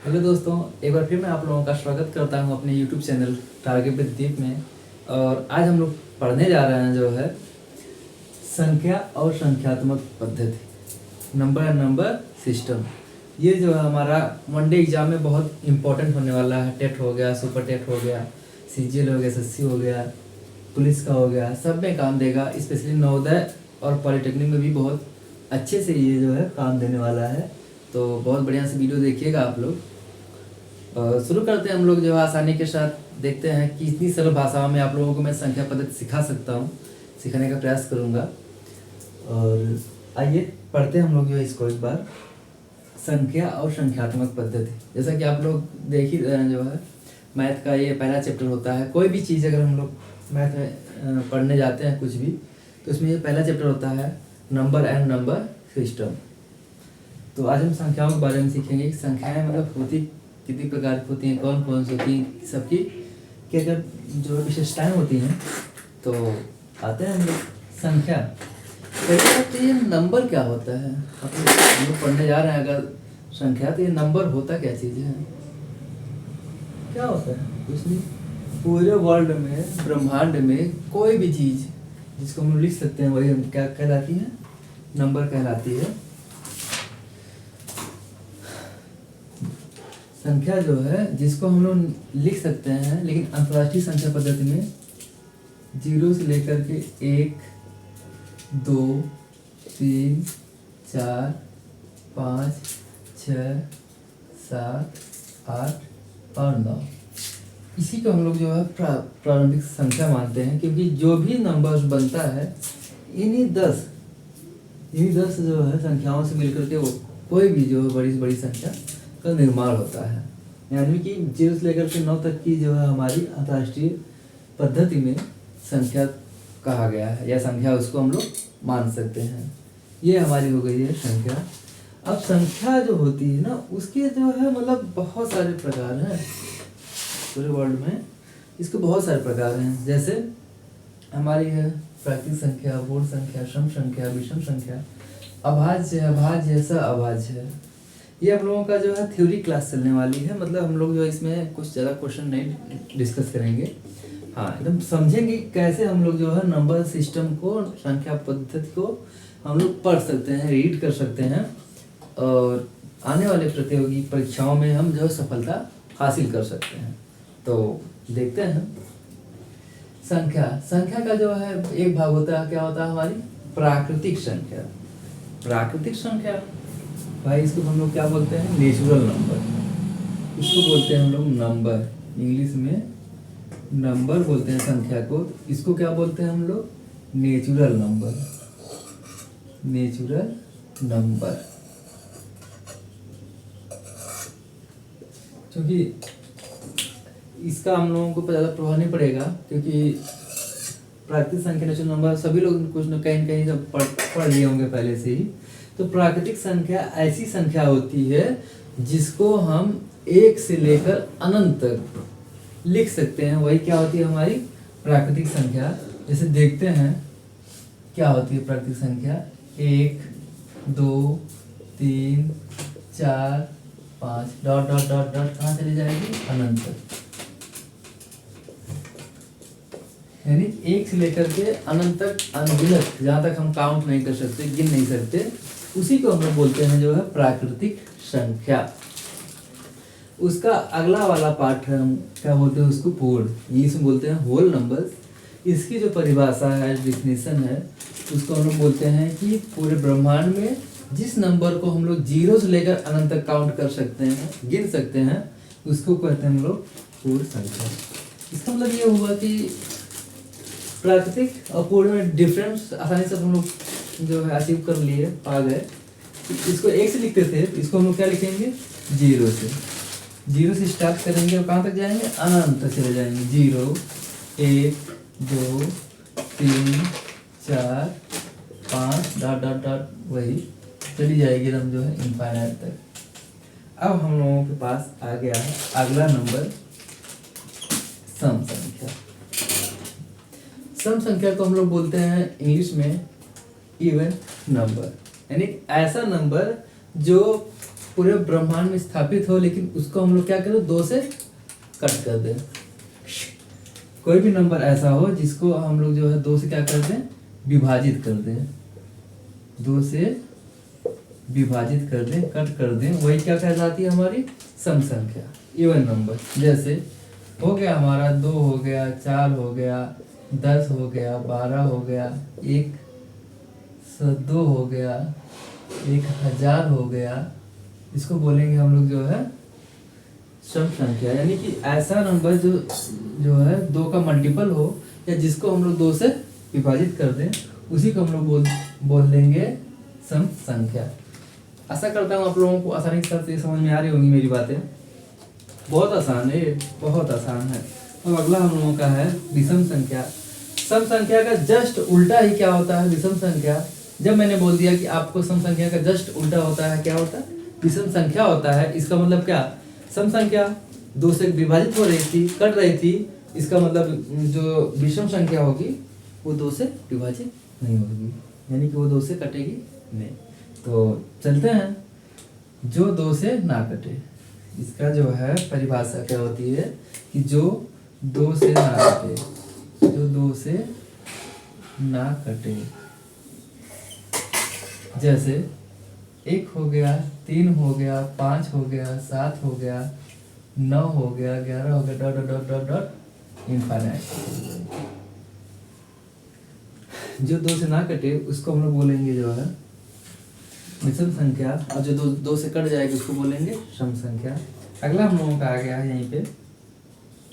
Hello दोस्तों, एक बार फिर मैं आप लोगों का स्वागत करता हूं अपने YouTube चैनल टारगेट विद दीप में। और आज हम लोग पढ़ने जा रहे हैं जो है संख्या और संख्यात्मक पद्धति, नंबर एंड नंबर सिस्टम। ये जो है हमारा वनडे एग्जाम में बहुत इंपॉर्टेंट होने वाला है। टेट हो गया, सुपर टेट हो गया, CGL हो गया, SSC हो गया, पुलिस का हो गया, सब में काम देगा। स्पेशली नवोदय और पॉलिटेक्निक में भी बहुत अच्छे से ये जो है काम देने वाला है। तो बहुत बढ़िया से वीडियो देखिएगा आप लोग। शुरू करते हैं हम लोग जो है आसानी के साथ। देखते हैं कि इतनी सरल भाषा में आप लोगों को मैं संख्या पद्धति सिखा सकता हूँ, सिखाने का प्रयास करूँगा। और आइए पढ़ते हैं हम लोग जो है इसको एक बार। संख्या और संख्यात्मक पद्धति, जैसा कि आप लोग देख ही रहे हैं, जो है मैथ का ये पहला चैप्टर होता है। कोई भी चीज़ अगर हम लोग मैथ में पढ़ने जाते हैं कुछ भी, तो इसमें ये पहला चैप्टर होता है नंबर एंड नंबर सिस्टम। तो आज हम संख्याओं के बारे में सीखेंगे। संख्याएं मतलब होती कितनी प्रकार की होती हैं, कौन कौन सी होती हैं, सबकी क्या क्या जो विशेषताएं होती हैं। तो आते हैं हम लोग संख्या। तो ये नंबर क्या होता है, हम लोग पढ़ने जा रहे हैं अगर संख्या, तो ये नंबर होता क्या चीज़ है, क्या होता है? कुछ नहीं। पूरे वर्ल्ड में, ब्रह्मांड में कोई भी चीज़ जिसको हम लोग लिख सकते हैं वही हम क्या कहलाती है, नंबर कहलाती है। संख्या जो है जिसको हम लोग लिख सकते हैं, लेकिन अंतर्राष्ट्रीय संख्या पद्धति में 0 से लेकर के 1, 2, 3, 4, 5, 6, 7, 8 और 9, इसी को हम लोग जो है प्रारंभिक संख्या मानते हैं। क्योंकि जो भी नंबर बनता है इन्हीं 10 जो है संख्याओं से मिलकर के वो कोई भी जो है बड़ी से बड़ी संख्या का निर्माण होता है। यानी कि 0 से लेकर के 9 तक की जो है हमारी अंतर्राष्ट्रीय पद्धति में संख्या कहा गया है, या संख्या उसको हम लोग मान सकते हैं। ये हमारी हो गई है संख्या। अब संख्या जो होती है ना, उसके जो है मतलब बहुत सारे प्रकार हैं पूरे वर्ल्ड में। इसके बहुत सारे प्रकार हैं। जैसे हमारी है प्राकृतिक संख्या, पूर्ण संख्या, सम संख्या, विषम संख्या, अभाज्य है, अभाज्य है, सअभाज्य है। ये हम लोगों का जो है थ्योरी क्लास चलने वाली है। मतलब हम लोग जो है इसमें कुछ ज़्यादा क्वेश्चन नहीं डिस्कस करेंगे। हाँ, एकदम समझेंगे कैसे हम लोग जो है नंबर सिस्टम को, संख्या पद्धति को हम लोग पढ़ सकते हैं, रीड कर सकते हैं, और आने वाले प्रतियोगी परीक्षाओं में हम जो है सफलता हासिल कर सकते हैं। तो देखते हैं संख्या का जो है एक भाग होता है, क्या होता है हमारी प्राकृतिक संख्या। प्राकृतिक संख्या भाई, इसको हम लोग क्या बोलते हैं, नेचुरल नंबर। इसको बोलते हैं हम लोग नंबर, इंग्लिश में नंबर बोलते हैं संख्या को। इसको क्या बोलते हैं हम लोग, नेचुरल नंबर। नेचुरल नंबर, क्योंकि इसका हम लोगों को ज़्यादा प्रभाव नहीं पड़ेगा, क्योंकि प्राकृतिक संख्या, नेचुरल नंबर सभी लोग कुछ न कहीं सब पढ़ लिए होंगे पहले से ही। तो प्राकृतिक संख्या ऐसी संख्या होती है जिसको हम 1 से लेकर अनंत तक लिख सकते हैं, वही क्या होती है हमारी प्राकृतिक संख्या। जैसे देखते हैं क्या होती है प्राकृतिक संख्या। 1, 2, 3, 4, 5 डॉट डॉट डॉट डॉट कहाँ चली जाएगी, अनंत तक। यानी 1 से लेकर के अनंत तक, अनगिनत, जहाँ तक हम काउंट नहीं कर सकते, गिन नहीं सकते, उसी को हम लोग बोलते हैं जो है प्राकृतिक संख्या। उसका अगला वाला पार्ट है, हम क्या बोलते हैं उसको, पूर्ण, इंग्लिश में बोलते हैं होल नंबर्स। इसकी जो परिभाषा है, डिफिनीशन है, उसको हम लोग बोलते हैं कि पूरे ब्रह्मांड में जिस नंबर को हम लोग 0 से लेकर अनंत तक काउंट कर सकते हैं, गिन सकते हैं, उसको कहते हैं हम लोग पूर्ण संख्या। इसका मतलब ये हुआ कि प्राकृतिक और पूर्ण में डिफरेंस आसानी से हम लोग जो है अचीव कर लिए, पा गए। इसको 1 से लिखते थे, इसको हम लोग क्या लिखेंगे, 0 से। 0 से स्टार्ट करेंगे और कहाँ तक जाएंगे, अनंत तक चले जाएंगे। 0, 1, 2, 3, 4, 5 डॉट डॉट डॉट, वही चली जाएगी हम जो है इनफाइनाइट तक। अब हम लोगों के पास आ गया है अगला नंबर, सम संख्या। सम संख्या को हम लोग बोलते हैं इंग्लिश में इवन नंबर, यानी ऐसा नंबर जो पूरे ब्रह्मांड में स्थापित हो, लेकिन उसको हम लोग क्या करें, 2 से कट कर दें। कोई भी नंबर ऐसा हो जिसको हम लोग जो है 2 से क्या कर दें, विभाजित कर दें, 2 से विभाजित कर दें, कट कर दें, वही क्या कहलाती है, हमारी सम संख्या, इवन नंबर। जैसे हो गया हमारा 2 हो गया, 4 हो गया, 10 हो गया, 12 हो गया, 102 हो गया, 1000 हो गया, इसको बोलेंगे हम लोग जो है सम संख्या। यानी कि ऐसा नंबर जो है 2 का मल्टीपल हो, या जिसको हम लोग 2 से विभाजित कर दें, उसी को हम लोग बोल देंगे सम संख्या। आशा करता हूँ आप लोगों को आसानी के साथ ये समझ में आ रही होंगी मेरी बातें। बहुत आसान है, बहुत आसान है। तो अगला हम लोगों का है विषम संख्या। सम संख्या का जस्ट उल्टा ही क्या होता है, विषम संख्या। जब मैंने बोल दिया कि आपको सम संख्या का जस्ट उल्टा होता है, क्या होता है, विषम संख्या होता है। इसका मतलब क्या, सम संख्या 2 से विभाजित हो रही थी, कट रही थी, इसका मतलब जो विषम संख्या होगी वो 2 से विभाजित नहीं होगी, यानी कि वो 2 से कटेगी नहीं। तो चलते हैं, जो 2 से ना कटे, इसका जो है परिभाषा क्या होती है कि जो 2 से ना कटे, जो 2 से ना कटे। जैसे 1 हो गया, 3 हो गया, 5 हो गया, 7 हो गया, 9 हो गया, 11 हो गया, dot dot dot dot infinite. जो 2 से ना कटे उसको हम लोग बोलेंगे जो है विषम संख्या, और जो 2 से कट जाएगी उसको बोलेंगे सम संख्या। अगला हम लोगों का आ गया है यहीं पे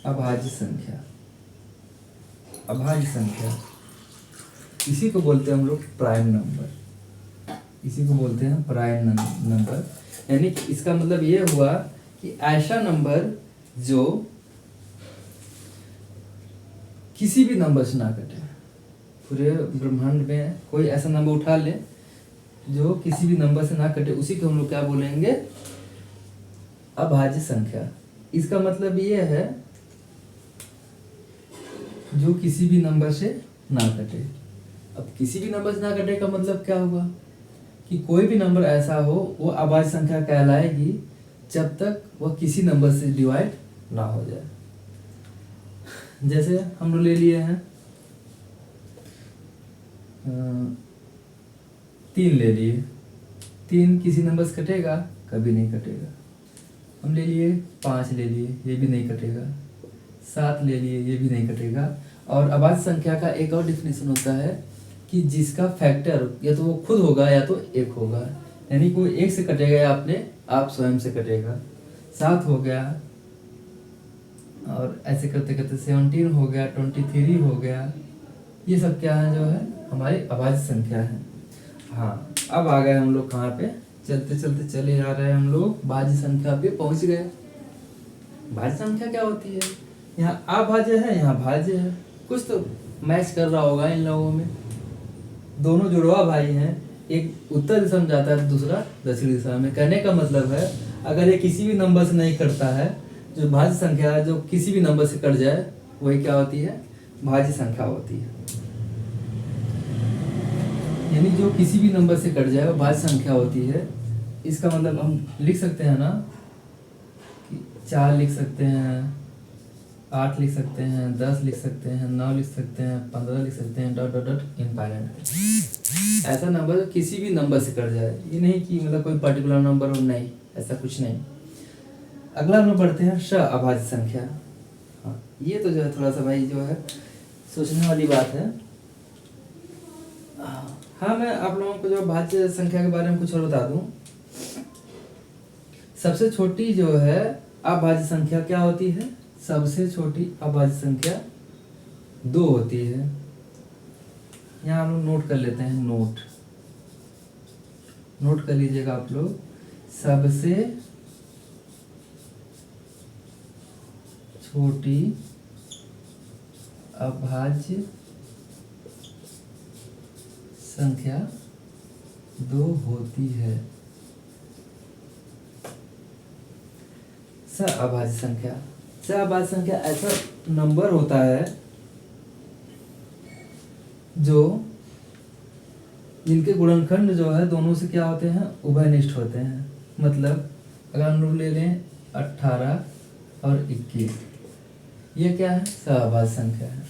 अभाज्य संख्या। अभाज्य संख्या, इसी को बोलते हैं हम लोग प्राइम नंबर, इसी को बोलते हैं प्राइम नंबर। यानी कि इसका मतलब ये हुआ कि ऐसा नंबर जो किसी भी नंबर से ना कटे। पूरे ब्रह्मांड में कोई ऐसा नंबर उठा ले जो किसी भी नंबर से ना कटे, उसी को हम लोग क्या बोलेंगे, अभाज्य संख्या। इसका मतलब ये है जो किसी भी नंबर से ना कटे। अब किसी भी नंबर से ना कटे का मतलब क्या हुआ कि कोई भी नंबर ऐसा हो वो अभाज्य संख्या कहलाएगी जब तक वह किसी नंबर से डिवाइड ना हो जाए। जैसे हम लोग ले लिए हैं 3 ले लिए, 3 किसी नंबर से कटेगा, कभी नहीं कटेगा। हम ले लिए 5 ले लिए, ये भी नहीं कटेगा। 7 ले लिए, ये भी नहीं कटेगा। और अभाज्य संख्या का एक और डिफिनेशन होता है कि जिसका फैक्टर या तो वो खुद होगा या तो 1 होगा, यानी कि वो 1 से कटेगा या अपने आप स्वयं से कटेगा। 7 हो गया, और ऐसे करते करते 17 हो गया, 23 हो गया, ये सब क्या है, जो है हमारी अभाज्य संख्या है। हाँ, अब आ गए हम लोग कहाँ पे, चलते चलते चले आ रहे हैं हम लोग भाज्य संख्या पे पहुंच गए। भाज्य संख्या क्या होती है, यहाँ अभाज्य है, यहाँ भाज्य है, कुछ तो मैच कर रहा होगा इन लोगों में। दोनों जुड़वा भाई हैं, एक उत्तर दिशा में जाता है, दूसरा दक्षिण दिशा में। कहने का मतलब है अगर ये किसी भी नंबर से नहीं कटता है, जो भाज्य संख्या है जो किसी भी नंबर से कट जाए, वही क्या होती है, भाज्य संख्या होती है। यानी जो किसी भी नंबर से कट जाए वो भाज्य संख्या होती है। इसका मतलब हम लिख सकते हैं ना कि 4 लिख सकते हैं, 8 लिख सकते हैं, 10 लिख सकते हैं, 9 लिख सकते हैं, 15 लिख सकते हैं, डॉट डॉट डॉट इनफाइनाइट। ऐसा नंबर जो किसी भी नंबर से कट जाए, ये नहीं कि मतलब कोई पर्टिकुलर नंबर हो, नहीं, ऐसा कुछ नहीं। अगला हम लोग बढ़ते हैं श अभाज्य संख्या। हाँ, ये तो जो है थोड़ा सा भाई जो है सोचने वाली बात है। हाँ, मैं आप लोगों को जो भाज्य संख्या के बारे में कुछ और बता दूं। सबसे छोटी जो है अभाज्य संख्या क्या होती है, सबसे छोटी अभाज्य संख्या 2 होती है। यहाँ हम लोग नोट कर लेते हैं, नोट कर लीजिएगा आप लोग। सबसे छोटी अभाज्य संख्या 2 होती है। अभाज्य संख्या, अभाज्य संख्या ऐसा नंबर होता है जो जिनके गुणनखंड जो है दोनों से क्या होते हैं, उभयनिष्ठ होते हैं। मतलब अगर हम लोग ले लें 18 और 21, ये क्या है? सहभाज्य संख्या है।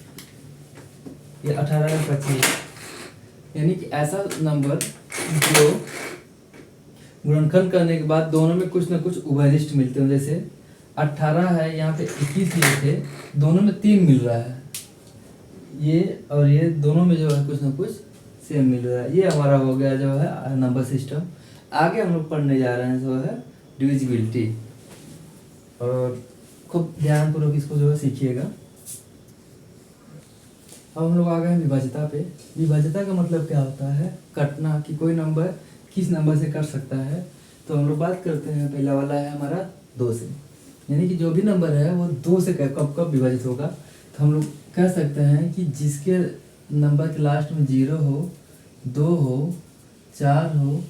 ये 18 और 25, यानी कि ऐसा नंबर जो गुणनखंड करने के बाद दोनों में कुछ ना कुछ उभयनिष्ठ मिलते हैं। जैसे 18 है, यहाँ पे 21 लिए थे, दोनों में 3 मिल रहा है, ये और ये दोनों में जो है कुछ ना कुछ सेम मिल रहा है। ये हमारा हो गया जो है नंबर सिस्टम। आगे हम लोग पढ़ने जा रहे हैं जो है डिविजिबिलिटी, और खूब ध्यानपूर्वक इसको जो है सीखिएगा। अब हम लोग आ गए हैं विभाज्यता पे। विभाज्यता का मतलब क्या होता है? कटना, कि कोई नंबर किस नंबर से कट सकता है। तो हम लोग बात करते हैं, पहला वाला है हमारा 2 से, यानी कि जो भी नंबर है वो 2 से कब कब विभाजित होगा। तो हम लोग कह सकते हैं कि जिसके नंबर के लास्ट में 0 हो, 2 हो, 4 हो,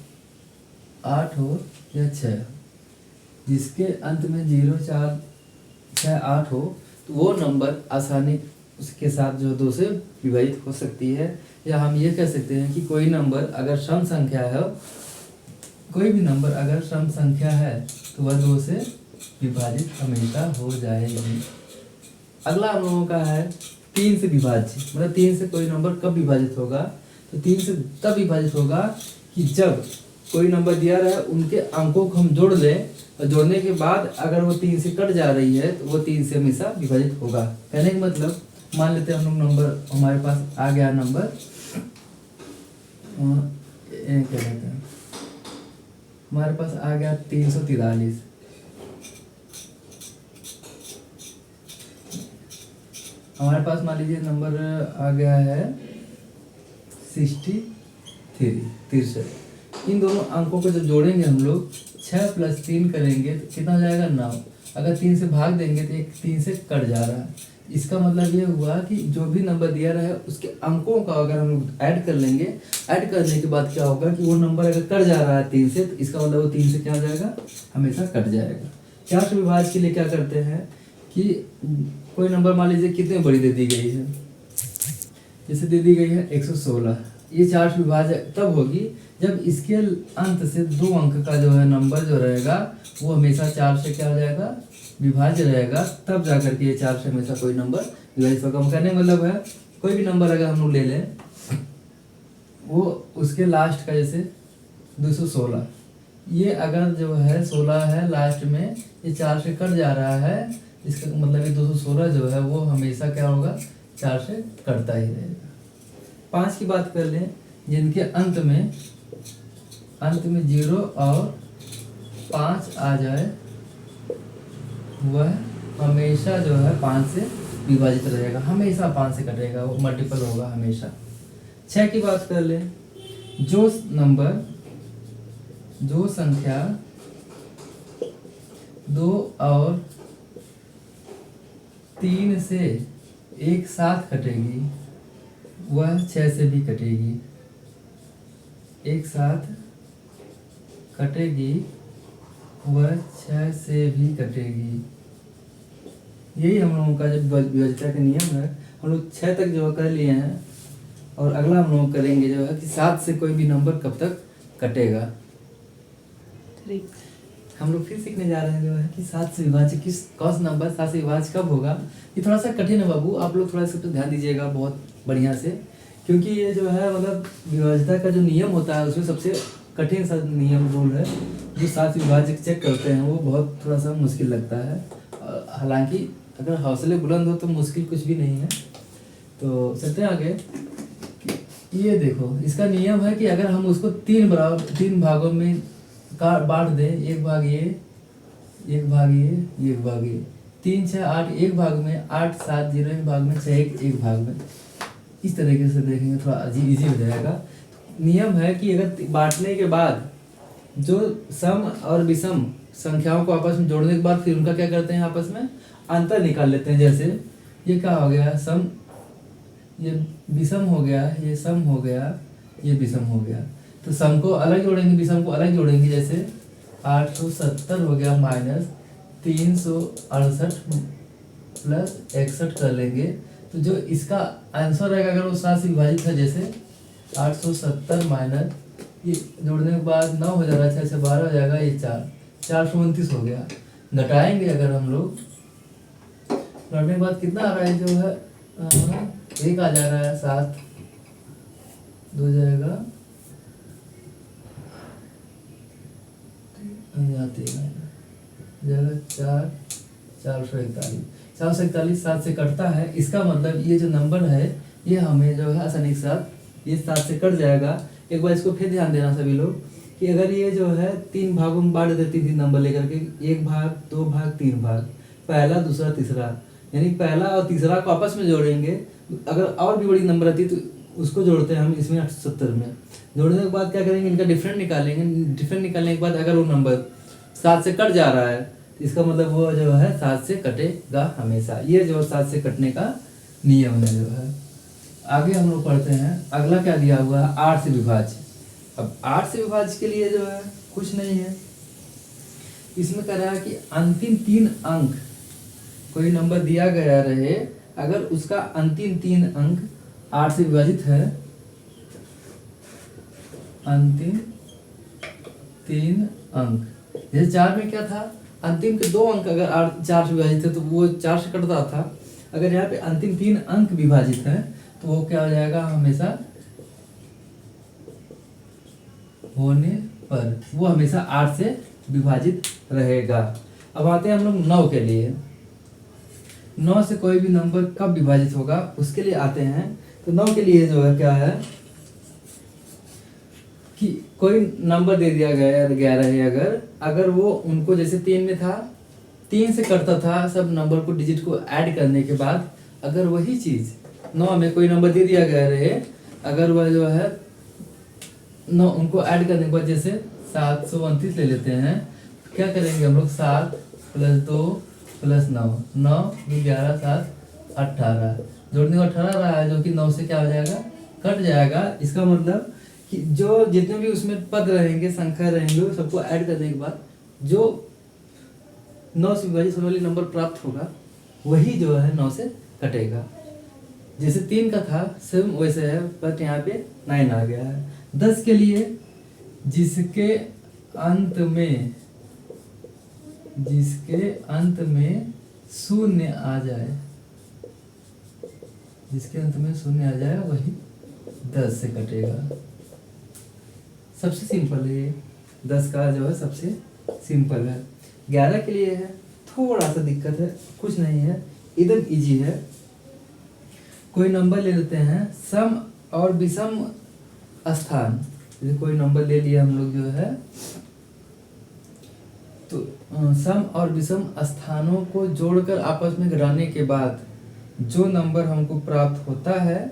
8 हो या 6, जिसके अंत में 0, 4, 6, 8 हो, तो वो नंबर आसानी उसके साथ जो 2 से विभाजित हो सकती है। या हम ये कह सकते हैं कि कोई नंबर अगर सम संख्या है, कोई भी नंबर अगर सम संख्या है तो वह 2 से विभाजित हमेशा हो जाएगी। अगला हम लोगों का है 3 से विभाज्य, मतलब 3 से कोई नंबर कब विभाजित होगा। तो 3 से तब विभाजित होगा कि जब कोई नंबर दिया रहा है, उनके अंकों को हम जोड़ लें, और जोड़ने के बाद अगर वो 3 से कट जा रही है तो वो 3 से हमेशा विभाजित होगा। कहने का मतलब, मान लेते हैं हम लोग नंबर, हमारे पास आ गया नंबर क्या कहते हैं, हमारे पास आ गया 343। हमारे पास मान लीजिए नंबर आ गया है 63। इन दोनों अंकों को जब जोड़ेंगे हम लोग, 6 + 3 करेंगे तो कितना हो जाएगा? 9। अगर 3 से भाग देंगे तो एक 3 से कट जा रहा है। इसका मतलब ये हुआ कि जो भी नंबर दिया रहा है उसके अंकों का अगर हम लोग ऐड कर लेंगे, ऐड करने के बाद क्या होगा कि वो नंबर अगर कट जा रहा है 3 से, तो इसका मतलब वो 3 से क्या हो जाएगा? हमेशा कट जाएगा। 4 से विभाज्य के लिए क्या करते हैं कि कोई नंबर मान लीजिए कितनी बड़ी दे दी गई है, जैसे दे दी गई है 116। ये 4 से विभाज्य तब होगी जब इसके अंत से 2 अंक का जो है नंबर जो रहेगा वो हमेशा 4 से क्या हो जाएगा? विभाज्य रहेगा। तब जाकर के ये 4 से हमेशा कोई नंबर विभाजित होगा। कहने का मतलब है कोई भी नंबर अगर हम लोग ले लें, वो उसके लास्ट का जैसे 216, ये अगर जो है 16 है लास्ट में, ये 4 से कट जा रहा है, इसका मतलब ये 216 जो है वो हमेशा क्या होगा? 4 से कटता ही रहेगा। 5 की बात कर लें, जिनके अंत में 0 और 5 आ जाए, वह हमेशा जो है 5 से विभाजित रहेगा, हमेशा 5 से कटेगा, वो मल्टीपल होगा हमेशा। 6 की बात कर लें, जो संख्या 2 और 3 से एक साथ कटेगी, वह 6 से भी कटेगी। एक साथ कटेगी, वह 6 से भी कटेगी। यही हम लोगों का जो विभाज्यता का नियम है, हम लोग 6 तक जो कर लिए हैं, और अगला हम लोग करेंगे जो है कि 7 से कोई भी नंबर कब तक कटेगा। हम लोग फिर सीखने जा रहे हैं जो है कि 7 से विभाज्य कौन सा नंबर 7 से विभाज्य कब होगा। ये थोड़ा सा कठिन है बाबू, आप लोग थोड़ा सा तो ध्यान दीजिएगा बहुत बढ़िया से, क्योंकि ये जो है मतलब विभाज्यता का जो नियम होता है उसमें सबसे कठिन सा नियम रूल है। जो 7 से विभाज्य चेक करते हैं वो बहुत थोड़ा सा मुश्किल लगता है, हालांकि अगर हौसले बुलंद हो तो मुश्किल कुछ भी नहीं है। तो चलते हैं आगे। ये देखो, इसका नियम है कि अगर हम उसको 3 भागों में बांट दें, एक भाग ये, एक भाग ये, एक भाग ये, 3, 6, 8 एक भाग में, 8, 7, 0 एक भाग में, 6 एक भाग में, इस तरीके से देखेंगे थोड़ा अजीब इजी हो जाएगा। नियम है कि अगर बांटने के बाद जो सम और विषम संख्याओं को आपस में जोड़ने के बाद फिर उनका क्या करते हैं, आपस में अंतर निकाल लेते हैं। जैसे ये क्या हो गया, सम, ये विषम हो गया, ये सम हो गया, ये विषम हो गया, तो सम को अलग जोड़ेंगे, विषम को अलग जोड़ेंगे। जैसे 870 हो गया माइनस 368 प्लस 61 कर लेंगे, तो जो इसका आंसर रहेगा अगर वो 7 से विभाजित है, जैसे 870 माइनस ये जोड़ने के बाद 9 हो जाएगा, 6 से 12 हो जाएगा, ये 4, 429 हो गया। घटाएंगे अगर हम लोग, घटाने के बाद कितना आ रहा है जो है, एक आ जा रहा है 7, 2 जाएगा, 4, 441, 7 से कटता है। इसका मतलब ये जो नंबर है ये हमें जो है आसानी के साथ ये 7 से कट जाएगा। एक बार इसको फिर ध्यान देना सभी लोग कि अगर ये जो है 3 भागों में बांट देते 3 नंबर लेकर के, 1 भाग, 2 भाग, 3 भाग, पहला, दूसरा, तीसरा, यानी पहला और तीसरा को आपस में जोड़ेंगे। अगर और भी बड़ी नंबर आती तो उसको जोड़ते हैं हम इसमें 870 में। जोड़ने के बाद क्या करेंगे, इनका डिफरेंट निकालेंगे। डिफरेंट निकालने के बाद अगर वो नंबर 7 से कट जा रहा है तो इसका मतलब वो जो है 7 से कटेगा हमेशा। ये जो 7 से कटने का नियम है जो है। आगे हम लोग पढ़ते हैं, अगला क्या दिया हुआ है, 8 से विभाज्य। अब 8 से विभाज्य के लिए जो है कुछ नहीं है, इसमें कह रहा है कि अंतिम 3 अंक, कोई नंबर दिया गया रहे, अगर उसका अंतिम 3 अंक 8 से विभाजित है, अंतिम 3 अंक, जैसे 4 में क्या था, अंतिम के 2 अंक अगर 4 से विभाजित है तो वो 4 से कटता था। अगर यहाँ पे अंतिम 3 अंक विभाजित है तो वो क्या हो जाएगा, हमेशा होने पर वो हमेशा 8 से विभाजित रहेगा। अब आते हैं हम लोग 9 के लिए। 9 से कोई भी नंबर कब विभाजित होगा उसके लिए आते हैं। तो 9 के लिए जो है क्या है कि कोई नंबर दे दिया गया है 11 है, अगर वो उनको जैसे 3 में था, 3 से करता था सब नंबर को, डिजिट को ऐड करने के बाद, अगर वही चीज़ 9 में कोई नंबर दे दिया गया रहे, अगर वह जो है 9 उनको ऐड करने के बाद, जैसे 729 ले लेते हैं, क्या करेंगे हम लोग, 7 + 2 + 9, 9 2 11 7 18, जोड़ने को 18 रहा है जो कि 9 से क्या हो जाएगा, कट जाएगा। इसका मतलब कि जो जितने भी उसमें पद रहेंगे, संख्या रहेंगे, सबको ऐड करने के बाद जो 9 से विभाजित होने वाली नंबर प्राप्त होगा वही जो है 9 से कटेगा। जैसे 3 का था सेम वैसे है, बट यहाँ पे 9 आ गया है। 10 के लिए जिसके अंत में शून्य आ जाए, जिसके अंत में शून्य आ जाए वही 10 से कटेगा। सबसे सिंपल है ये, 10 का जो है सबसे सिंपल है। 11 के लिए है थोड़ा सा दिक्कत है, कुछ नहीं है, एकदम इजी है। कोई नंबर ले लेते हैं, सम और विषम स्थान, जैसे कोई नंबर ले लिया हम लोग जो है, तो सम और विषम स्थानों को जोड़कर आपस में घटाने के बाद जो नंबर हमको प्राप्त होता है,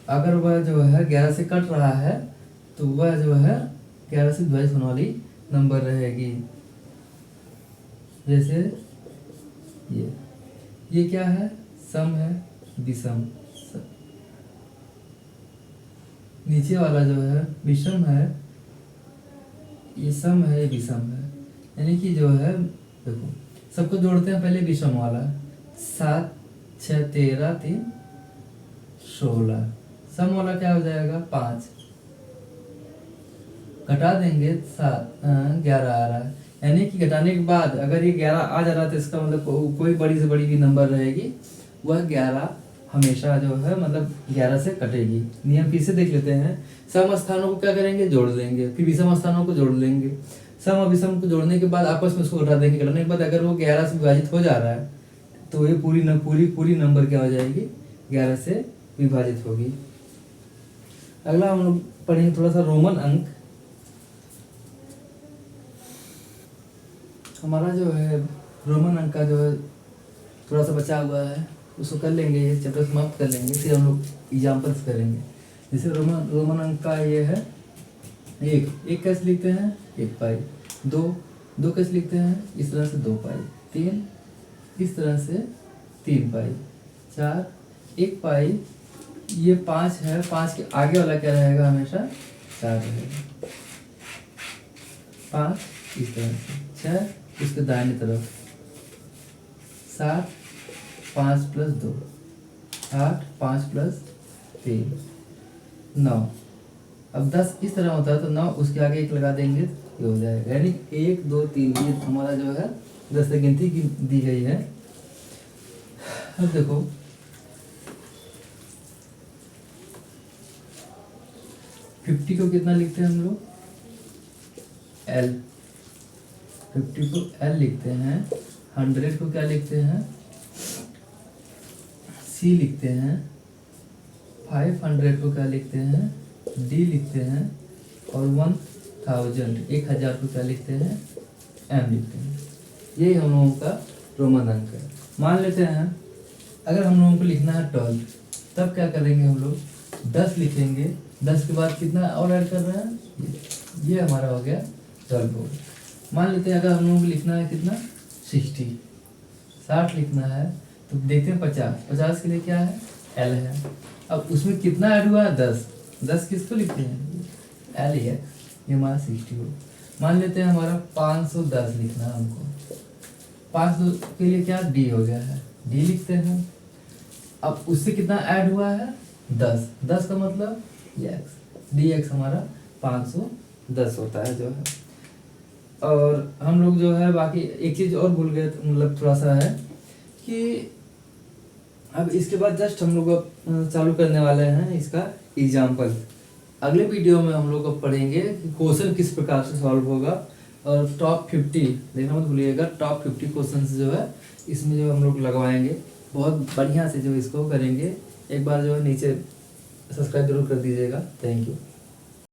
अगर वह जो है 11 से कट रहा है तो वह जो है 11 से विभाजित होने वाली नंबर रहेगी। जैसे ये क्या है, सम है, विषम, नीचे वाला जो है विषम है, ये सम है, ये विषम है। यानी कि जो है देखो सबको जोड़ते हैं, पहले विषम वाला 7 6 13 3 16, सम वाला क्या हो जाएगा 5, घटा देंगे 7 11 आ रहा है। यानी कि घटाने के बाद अगर ये 11 आ जा रहा है तो इसका मतलब कोई बड़ी से बड़ी भी नंबर रहेगी वह 11 हमेशा जो है मतलब 11 से कटेगी। नियम फिर से देख लेते हैं, सम स्थानों को क्या करेंगे, जोड़ लेंगे, फिर विषम स्थानों को जोड़ लेंगे, सम और विषम को जोड़ने के बाद आपस में उसको घटा देंगे। घटाने के बाद अगर वो 11 से विभाजित हो जा रहा है तो ये पूरी नंबर क्या हो जाएगी, 11 से विभाजित होगी। अगला हम लोग पढ़ेंगे थोड़ा सा रोमन अंक। हमारा जो है रोमन अंक का जो है थोड़ा सा बचा हुआ है, उसको कर लेंगे, ये चैप्टर समाप्त कर लेंगे, फिर हम लोग एग्जाम्पल्स करेंगे। जैसे रोमन अंक का ये है, एक कैसे लिखते हैं, 1 पाई, 2 कैसे लिखते हैं, इस तरह से 2 पाई, 3 इस तरह से 3 पाई, 4 1 पाई, ये 5 है, 5 के आगे वाला क्या रहेगा, हमेशा 4 रहेगा, 5 इस तरह से, 6 उसके दाहिनी तरफ, 7 5 + 2 8 5 + 3 9। अब 10 इस तरह होता है तो 9 उसके आगे 1 लगा देंगे, ये हो जाएगा। यानी 1 2 3 ये हमारा जो है 10 से गिनती की दी गई है। अब देखो 50 को कितना लिखते हैं हम लोग, L। 50 को L लिखते हैं। 100 को क्या लिखते हैं, C लिखते हैं। 500 को क्या लिखते हैं, D लिखते हैं। और 1000 को क्या लिखते हैं, M लिखते हैं। ये हम लोगों का रोमन अंक है। मान लेते हैं अगर हम लोगों को लिखना है 12, तब क्या करेंगे हम लोग, 10 लिखेंगे। 10 के बाद कितना और ऐड कर रहे हैं, ये हमारा हो गया 12 हो। मान लेते हैं अगर हम लोगों को लिखना है कितना, 60 लिखना है, तो देखते हैं 50 के लिए क्या है, L है। अब उसमें कितना ऐड हुआ है, 10 किसको लिखते हैं, L ही है, ये हमारा 60 हो। मान लेते हैं हमारा 510 लिखना है हमको। 500 के लिए क्या D हो गया है, D लिखते हैं। अब उससे कितना ऐड हुआ है, 10 का मतलब ये x, dx हमारा 510 होता है जो है। और हम लोग जो है बाकी एक चीज़ और भूल गए, मतलब थोड़ा सा है कि अब इसके बाद जस्ट हम लोग अब चालू करने वाले हैं इसका एग्जाम्पल। अगले वीडियो में हम लोग अब पढ़ेंगे कि क्वेश्चन किस प्रकार से सॉल्व होगा। और टॉप 50 देखना मत भूलिएगा, टॉप 50 क्वेश्चन जो है इसमें जो हम लोग लगवाएंगे, बहुत बढ़िया से जो इसको करेंगे। एक बार जो है नीचे सब्सक्राइब जरूर कर दीजिएगा। Thank you.